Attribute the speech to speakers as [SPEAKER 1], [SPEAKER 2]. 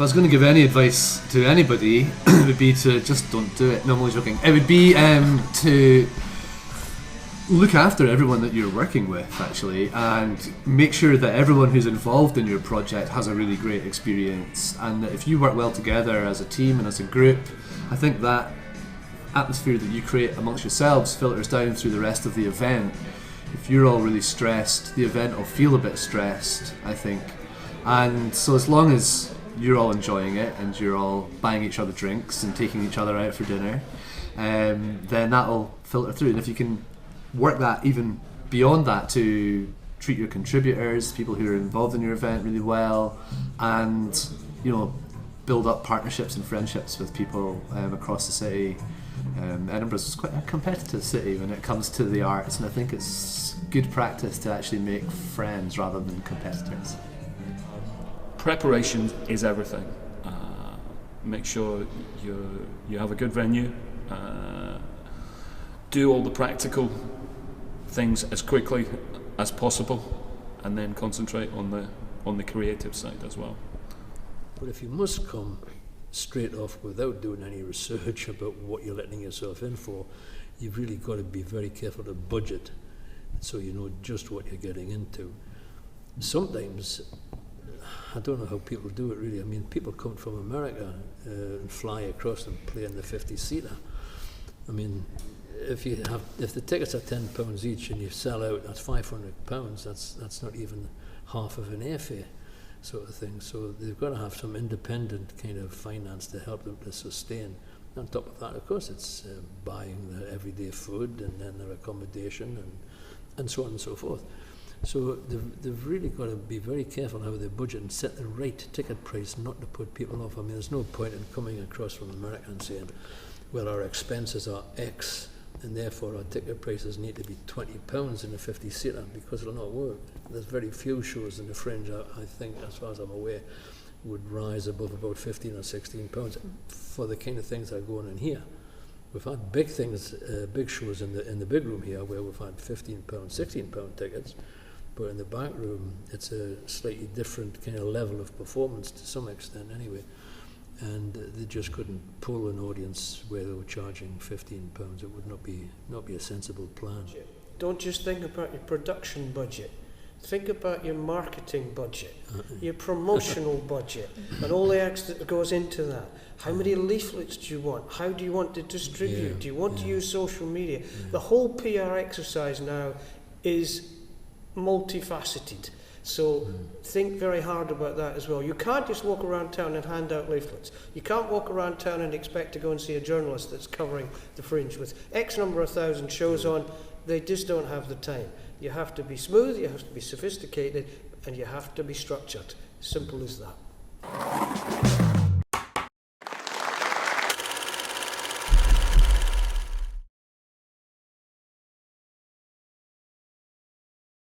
[SPEAKER 1] If I was going to give any advice to anybody, it would be to just don't do it. No, I'm only joking. It would be to look after everyone that you're working with, actually, and make sure that everyone who's involved in your project has a really great experience, and that if you work well together as a team and as a group, I think that atmosphere that you create amongst yourselves filters down through the rest of the event. If you're all really stressed, the event will feel a bit stressed, I think. And so as long as you're all enjoying it and you're all buying each other drinks and taking each other out for dinner, then that'll filter through. And if you can work that even beyond that to treat your contributors, people who are involved in your event really well, and build up partnerships and friendships with people across the city. Edinburgh's quite a competitive city when it comes to the arts, and I think it's good practice to actually make friends rather than competitors.
[SPEAKER 2] Preparation is everything. Make sure you have a good venue. Do all the practical things as quickly as possible, and then concentrate on the creative side as well.
[SPEAKER 3] But if you must come straight off without doing any research about what you're letting yourself in for, you've really got to be very careful to budget so you know just what you're getting into. Sometimes, I don't know how people do it really. I mean, people come from America and fly across and play in the 50-seater. I mean, if the tickets are £10 each and you sell out, that's £500. That's not even half of an airfare, sort of thing. So they've got to have some independent kind of finance to help them to sustain. On top of that, of course, it's buying their everyday food and then their accommodation and so on and so forth. So they've really got to be very careful how they budget and set the right ticket price, not to put people off. I mean, there's no point in coming across from America and saying, well, our expenses are X, and therefore our ticket prices need to be £20 in a 50-seater, because it'll not work. There's very few shows in the Fringe, I think, as far as I'm aware, would rise above about £15 or £16 for the kind of things that are going on here. We've had big things, big shows in the big room here where we've had £15, £16 tickets, but in the back room it's a slightly different kind of level of performance to some extent anyway. And they just couldn't pull an audience where they were charging £15. It would not be a sensible plan.
[SPEAKER 4] Don't just think about your production budget. Think about your marketing budget, your promotional budget, and all the extra that goes into that. How many leaflets do you want? How do you want to distribute? Do you want to use social media? The whole PR exercise now is multifaceted. So think very hard about that as well. You can't just walk around town and hand out leaflets. You can't walk around town and expect to go and see a journalist that's covering the Fringe with X number of thousand shows on. They just don't have the time. You have to be smooth, you have to be sophisticated, and you have to be structured. Simple as that.